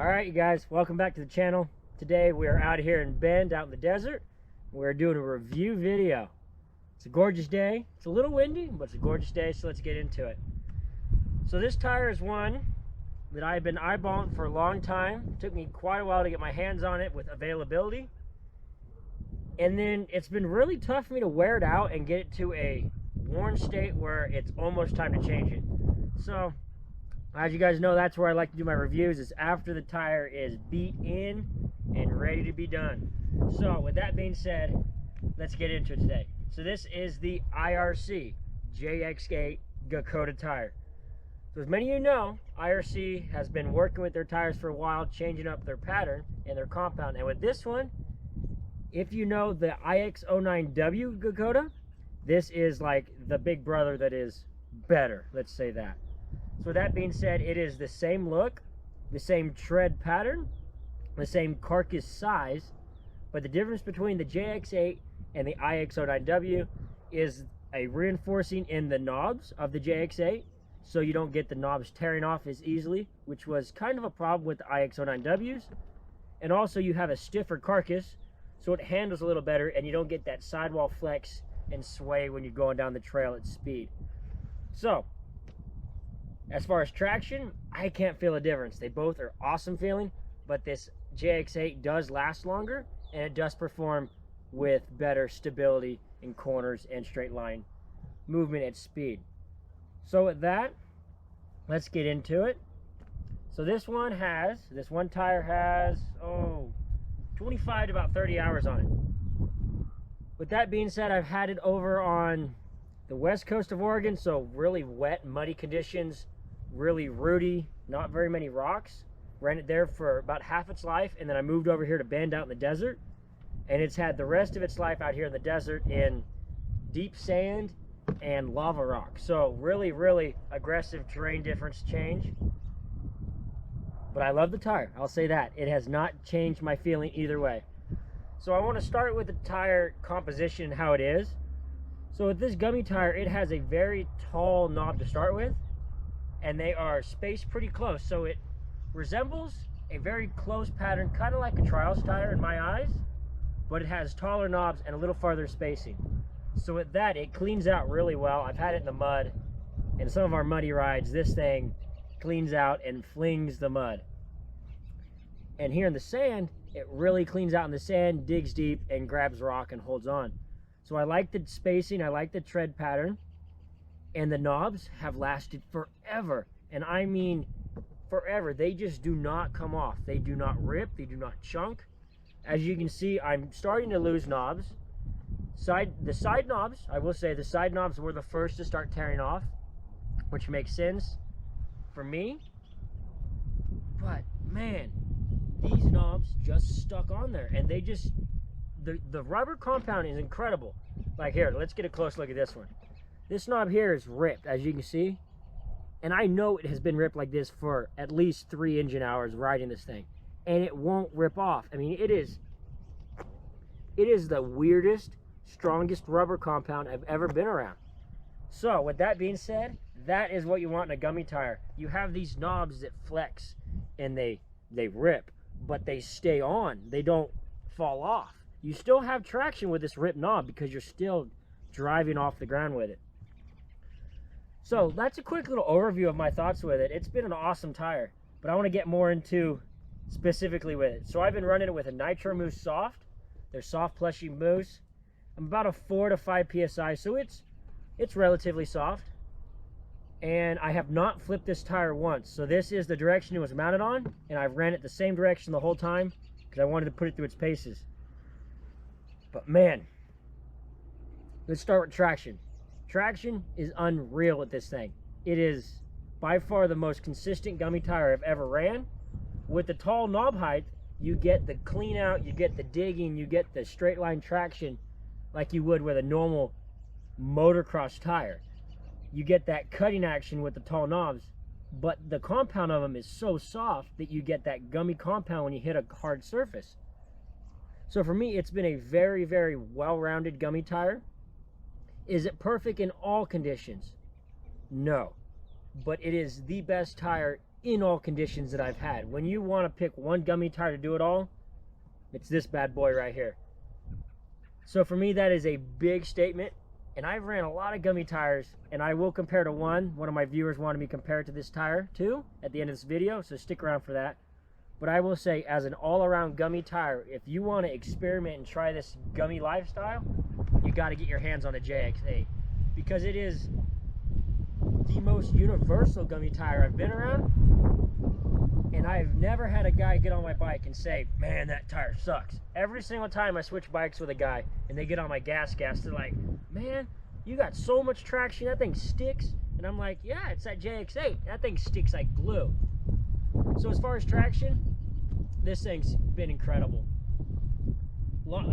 All right, you guys, welcome back to the channel. Today we are out here in Bend, out in the desert. We're doing a review video. It's a gorgeous day. It's a little windy, but it's a gorgeous day, so let's get into it. So this tire is one that I've been eyeballing for a long time. It took me quite a while to get my hands on it with availability. And then it's been really tough for me to wear it out and get it to a worn state where it's almost time to change it. So, as you guys know, that's where I like to do my reviews, is after the tire is beat in and ready to be done. So with that being said, let's get into it today. So this is the IRC JX8 GEKKOTA tire. So as many of you know, IRC has been working with their tires for a while, changing up their pattern and their compound. And with this one, if you know the IX09W GEKKOTA, this is like the big brother that is better, let's say that. So with that being said, it is the same look, the same tread pattern, the same carcass size, but the difference between the JX8 and the IX09W is a reinforcing in the knobs of the JX8, so you don't get the knobs tearing off as easily, which was kind of a problem with the IX09Ws. And also you have a stiffer carcass, so it handles a little better and you don't get that sidewall flex and sway when you're going down the trail at speed. So, as far as traction, I can't feel a difference. They both are awesome feeling, but this JX8 does last longer and it does perform with better stability in corners and straight line movement at speed. So with that, let's get into it. So this one tire has 25 to about 30 hours on it. With that being said, I've had it over on the west coast of Oregon, so really wet, muddy conditions, really rooty, not very many rocks. Ran it there for about half its life, and then I moved over here to Bend out in the desert, and it's had the rest of its life out here in the desert in deep sand and lava rock. So really, really aggressive terrain difference change. But I love the tire, I'll say that. It has not changed my feeling either way. So I want to start with the tire composition and how it is. So with this Gummy tire, it has a very tall knob to start with, and they are spaced pretty close. So it resembles a very close pattern, kind of like a Trials tire in my eyes, but it has taller knobs and a little farther spacing. So with that, it cleans out really well. I've had it in the mud, and some of our muddy rides, this thing cleans out and flings the mud. And here in the sand, it really cleans out in the sand, digs deep, and grabs rock and holds on. So I like the spacing, I like the tread pattern, and the knobs have lasted forever. And I mean forever. They just do not come off. They do not rip, they do not chunk. As you can see, I'm starting to lose knobs. The side knobs, I will say the side knobs were the first to start tearing off, which makes sense for me. But man, these knobs just stuck on there, and they just, the rubber compound is incredible. Like here, let's get a close look at this one. This knob here is ripped, as you can see, and I know it has been ripped like this for at least 3 engine hours riding this thing, and it won't rip off. I mean, it is the weirdest, strongest rubber compound I've ever been around. So with that being said, that is what you want in a Gummy tire. You have these knobs that flex and they rip, but they stay on. They don't fall off. You still have traction with this ripped knob because you're still driving off the ground with it. So that's a quick little overview of my thoughts with it. It's been an awesome tire, but I want to get more into specifically with it. So I've been running it with a Nitro Mousse Soft. They're soft plushy mousse. I'm about a 4 to 5 psi, so it's relatively soft. And I have not flipped this tire once. So this is the direction it was mounted on, and I've ran it the same direction the whole time because I wanted to put it through its paces. But man, let's start with traction. Traction is unreal with this thing. It is by far the most consistent Gummy tire I've ever ran. With the tall knob height, you get the clean out, you get the digging, you get the straight line traction like you would with a normal motocross tire. You get that cutting action with the tall knobs, but the compound of them is so soft that you get that gummy compound when you hit a hard surface. So for me, it's been a very, very well-rounded Gummy tire. Is it perfect in all conditions? No. But it is the best tire in all conditions that I've had. When you want to pick one gummy tire to do it all, it's this bad boy right here. So for me, that is a big statement. And I've ran a lot of gummy tires, and I will compare to one of my viewers wanted me to compare it to this tire too at the end of this video, so stick around for that. But I will say, as an all-around gummy tire, if you want to experiment and try this gummy lifestyle, you got to get your hands on a JX8, because it is the most universal gummy tire I've been around. And I've never had a guy get on my bike and say, man, that tire sucks. Every single time I switch bikes with a guy and they get on my gas, they're like, man, you got so much traction, that thing sticks. And I'm like, yeah, it's that JX8. That thing sticks like glue. So as far as traction, this thing's been incredible.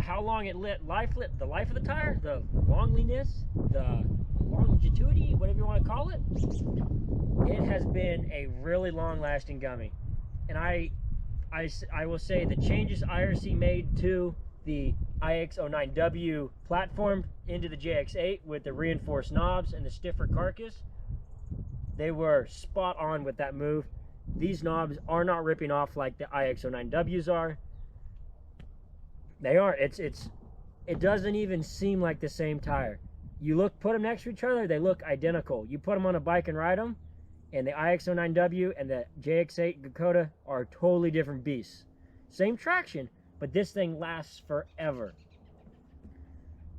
How long it the life of the tire, the longeliness, the longevity, whatever you want to call it, it has been a really long-lasting gummy. And I will say the changes IRC made to the IX09W platform into the JX8 with the reinforced knobs and the stiffer Carcass, they were spot on with that move. These knobs are not ripping off like the IX09Ws are. They aren't. It doesn't even seem like the same tire. You put them next to each other, they look identical. You put them on a bike and ride them, and the IX09W and the JX8 GEKKOTA are totally different beasts. Same traction, but this thing lasts forever.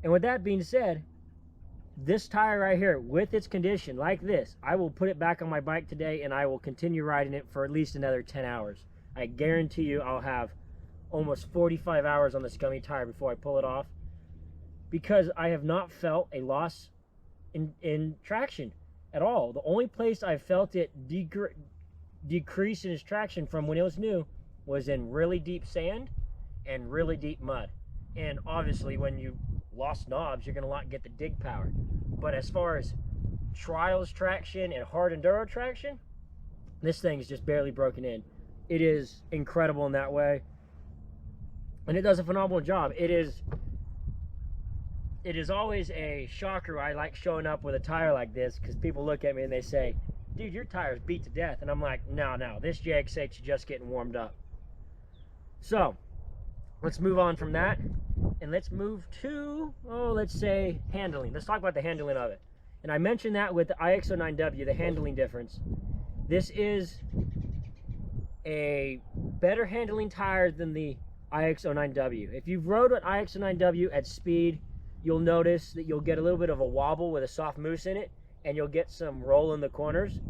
And with that being said, this tire right here, with its condition like this, I will put it back on my bike today and I will continue riding it for at least another 10 hours. I guarantee you I'll have almost 45 hours on this gummy tire before I pull it off, because I have not felt a loss in traction at all. The only place I felt it decrease in its traction from when it was new was in really deep sand and really deep mud. And obviously when you lost knobs, you're going to get the dig power. But as far as trials traction and hard enduro traction, this thing is just barely broken in. It is incredible in that way, and it does a phenomenal job. It is always a shocker. I like showing up with a tire like this because people look at me and they say, dude, your tire's beat to death. And I'm like, no, this JX8's just getting warmed up. So let's move on from that, and let's move to, let's say handling. Let's talk about the handling of it. And I mentioned that with the IX09W, the handling difference. This is a better handling tire than the IX09W. If you've rode an IX09W at speed, you'll notice that you'll get a little bit of a wobble with a soft mousse in it, and you'll get some roll in the corners.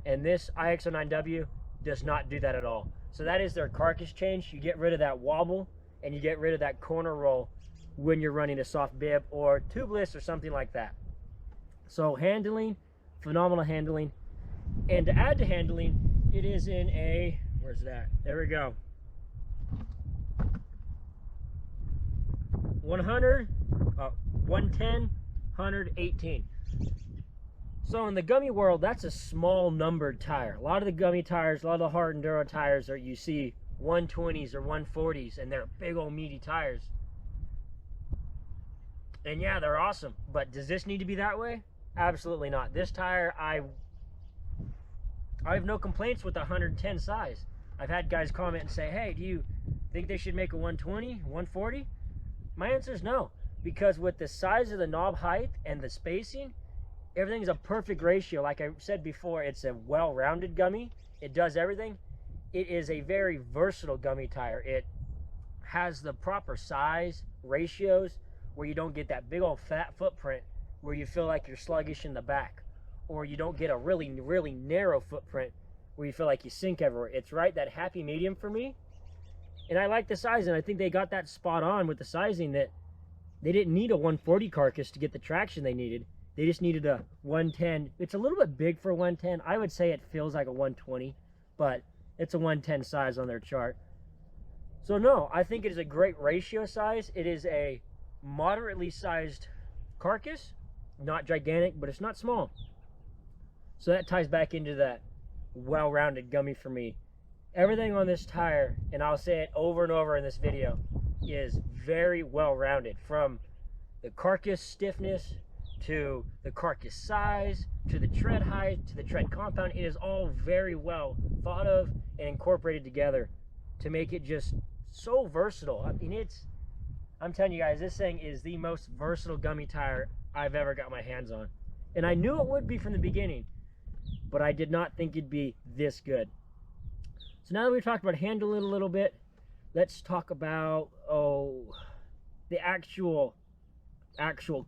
And this IX09W does not do that at all. So that is their Carcass change. You get rid of that wobble and you get rid of that corner roll when you're running a soft bib or tubeless or something like that. So handling, phenomenal handling. And to add to handling, it is in a, where's that? There we go. 110, 118. So in the gummy world, that's a small numbered tire. A lot of the gummy tires, a lot of the hard enduro tires are, you see 120s or 140s, and they're big old meaty tires. And yeah, they're awesome, but does this need to be that way? Absolutely not. This tire, I have no complaints with the 110 size. I've had guys comment and say, hey, do you think they should make a 120, 140? My answer is no, because with the size of the knob height and the spacing, everything's a perfect ratio. Like I said before, it's a well-rounded gummy. It does everything. It is a very versatile gummy tire. It has the proper size ratios where you don't get that big old fat footprint where you feel like you're sluggish in the back, or you don't get a really, really narrow footprint where you feel like you sink everywhere. It's right, that happy medium for me. And I like the size, and I think they got that spot on with the sizing, that they didn't need a 140 Carcass to get the traction they needed. They just needed a 110. It's a little bit big for a 110. I would say it feels like a 120, but it's a 110 size on their chart. So no, I think it is a great ratio size. It is a moderately sized Carcass, not gigantic, but it's not small. So that ties back into that well-rounded gummy for me. Everything on this tire, and I'll say it over and over in this video, is very well-rounded, from the Carcass stiffness to the Carcass size to the tread height, to the tread compound. It is all very well thought of and incorporated together to make it just so versatile. I mean, I'm telling you guys, this thing is the most versatile gummy tire I've ever got my hands on. And I knew it would be from the beginning, but I did not think it'd be this good. So now that we've talked about handling a little bit, let's talk about, the actual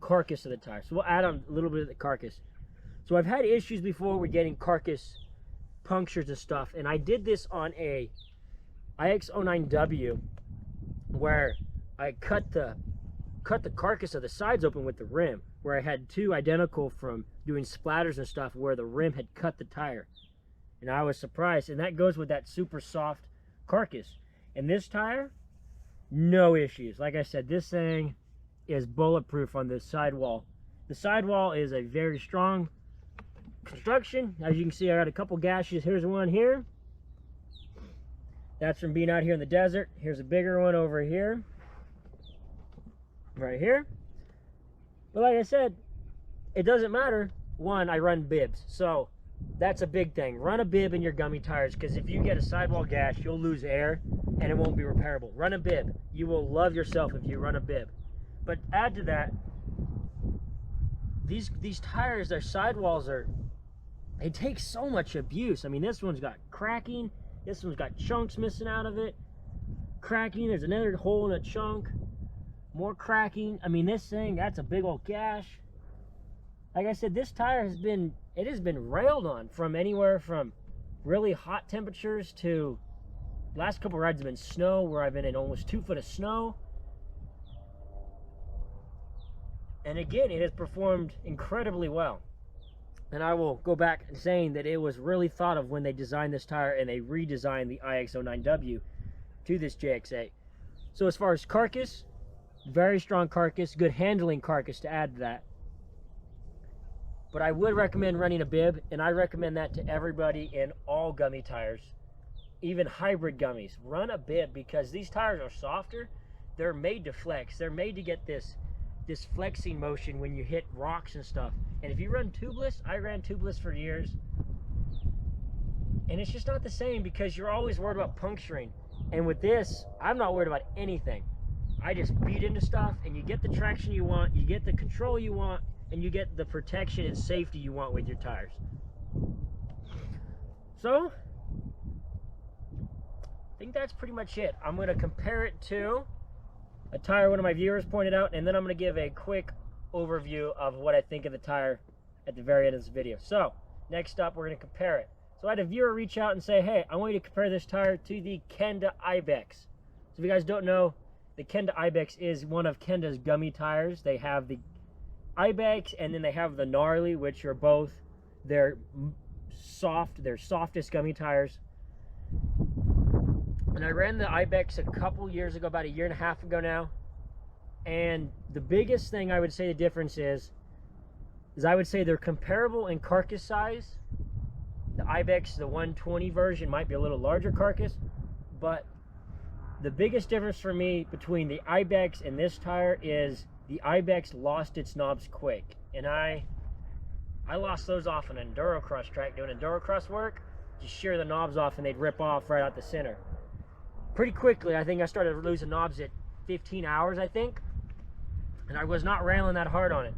carcass of the tire. So we'll add on a little bit of the carcass. So I've had issues before with getting carcass punctures and stuff, and I did this on a IX09W where I cut the carcass of the sides open with the rim, where I had two identical from doing splatters and stuff where the rim had cut the tire. And I was surprised, and that goes with that super soft carcass. And this tire, no issues. Like I said, this thing is bulletproof on this sidewall. The sidewall is a very strong construction. As you can see, I got a couple gashes. Here's one here. That's from being out here in the desert. Here's a bigger one over here. Right here. But like I said, it doesn't matter. One, I run bibs. So that's a big thing. Run a bib in your gummy tires, because if you get a sidewall gash, you'll lose air and it won't be repairable. Run a bib. You will love yourself if you run a bib. But add to that, these tires, their sidewalls they take so much abuse. I mean, this one's got cracking. This one's got chunks missing out of it. Cracking. There's another hole in a chunk. More cracking. I mean, this thing, that's a big old gash. Like I said, this tire has been railed on from anywhere from really hot temperatures to last couple rides have been snow, where I've been in almost 2 foot of snow. And again, it has performed incredibly well. And I will go back and saying that it was really thought of when they designed this tire and they redesigned the IX09W to this JX8. So as far as carcass, very strong carcass, good handling carcass to add to that. But I would recommend running a bib, and I recommend that to everybody in all gummy tires, even hybrid gummies. Run a bib, because these tires are softer. They're made to flex. They're made to get this flexing motion when you hit rocks and stuff. And if you run tubeless, I ran tubeless for years, and it's just not the same, because you're always worried about puncturing. And with this, I'm not worried about anything. I just beat into stuff, and you get the traction you want, you get the control you want, and you get the protection and safety you want with your tires. So I think that's pretty much it. I'm going to compare it to a tire one of my viewers pointed out, and then I'm going to give a quick overview of what I think of the tire at the very end of this video. So next up, we're going to compare it. So I had a viewer reach out and say, hey, I want you to compare this tire to the Kenda Ibex. So if you guys don't know, the Kenda Ibex is one of Kenda's gummy tires. They have the Ibex, and then they have the Gnarly, which are both their softest gummy tires. And I ran the Ibex a couple years ago, about 1.5 years ago now. And the biggest thing I would say the difference is I would say they're comparable in carcass size. The Ibex, the 120 version, might be a little larger carcass, but the biggest difference for me between the Ibex and this tire is the Ibex lost its knobs quick. And I lost those off an endurocross track doing endurocross work. Just shear the knobs off and they'd rip off right out the center. Pretty quickly, I think I started losing knobs at 15 hours, I think. And I was not railing that hard on it.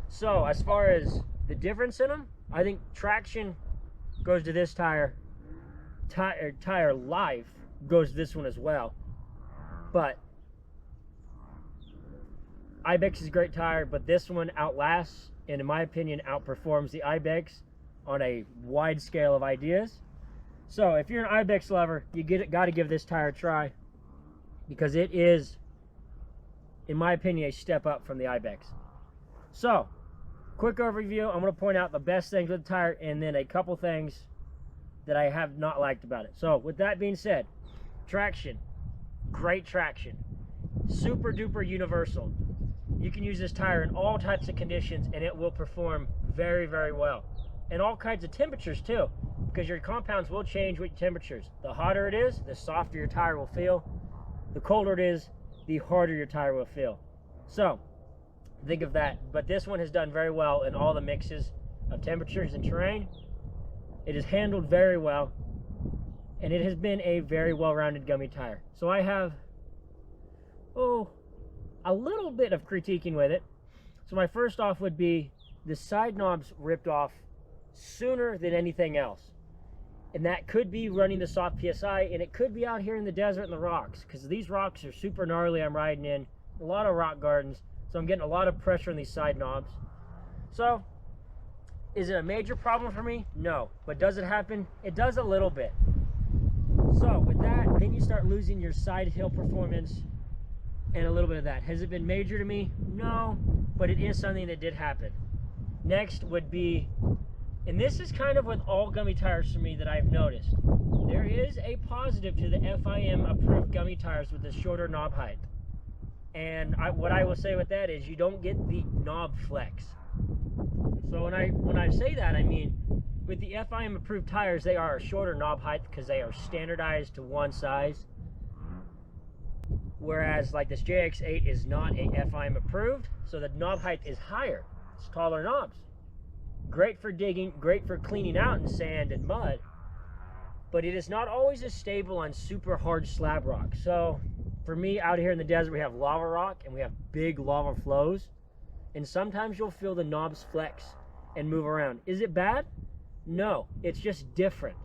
So as far as the difference in them, I think traction goes to this tire. Tire life goes to this one as well. But Ibex is a great tire, but this one outlasts, and in my opinion, outperforms the Ibex on a wide scale of ideas. So if you're an Ibex lover, you got to give this tire a try, because it is, in my opinion, a step up from the Ibex. So, quick overview. I'm going to point out the best things with the tire, and then a couple things that I have not liked about it. So, with that being said, traction. Great traction. Super duper universal. You can use this tire in all types of conditions, and it will perform very, very well. And all kinds of temperatures too, because your compounds will change with temperatures. The hotter it is, the softer your tire will feel. The colder it is, the harder your tire will feel. So think of that. But this one has done very well in all the mixes. of temperatures and terrain. It is handled very well, and it has been a very well-rounded Gummy tire. So I have, a little bit of critiquing with it. So my first off would be the side knobs ripped off sooner than anything else. And that could be running the soft PSI, and it could be out here in the desert and the rocks, because these rocks are super gnarly. I'm riding in a lot of rock gardens, so I'm getting a lot of pressure on these side knobs. So, is it a major problem for me? No. But does it happen? It does a little bit. So, with that, then you start losing your side hill performance and a little bit of that. Has it been major to me? No, but it is something that did happen. Next would be, and this is kind of with all Gummy tires for me that I've noticed, there is a positive to the FIM approved Gummy tires with the shorter knob height. And what I will say with that is you don't get the knob flex. So when I say that, I mean with the FIM approved tires, they are a shorter knob height because they are standardized to one size. Whereas like this JX8 is not a FIM approved, so the knob height is higher. It's taller knobs. Great for digging, great for cleaning out in sand and mud, but it is not always as stable on super hard slab rock. So for me, out here in the desert, we have lava rock and we have big lava flows, and sometimes you'll feel the knobs flex and move around. Is it bad? No, it's just different.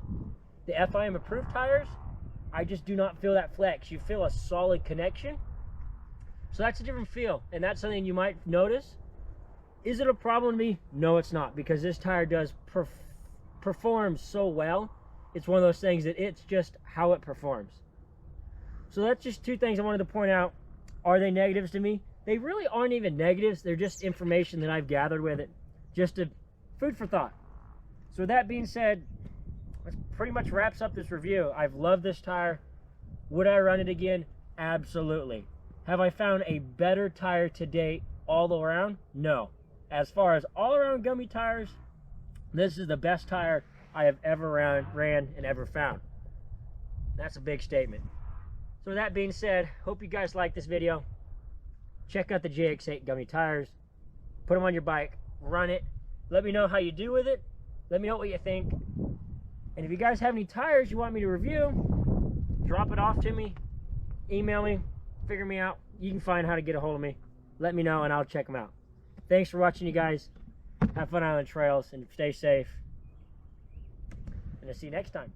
The FIM approved tires, I just do not feel that flex. You feel a solid connection. So that's a different feel, and that's something you might notice. Is it a problem to me? No, it's not, because this tire does perform so well. It's one of those things that it's just how it performs. So that's just two things I wanted to point out. Are they negatives to me? They really aren't even negatives. They're just information that I've gathered with it. Just a food for thought. So with that being said, that pretty much wraps up this review. I've loved this tire. Would I run it again? Absolutely. Have I found a better tire to date all around? No. As far as all-around Gummy tires, this is the best tire I have ever ran and ever found. That's a big statement. So with that being said, hope you guys like this video. Check out the JX8 Gummy tires. Put them on your bike. Run it. Let me know how you do with it. Let me know what you think. And if you guys have any tires you want me to review, drop it off to me. Email me. Figure me out. You can find how to get a hold of me. Let me know and I'll check them out. Thanks for watching, you guys. Have fun on the trails and stay safe. And I'll see you next time.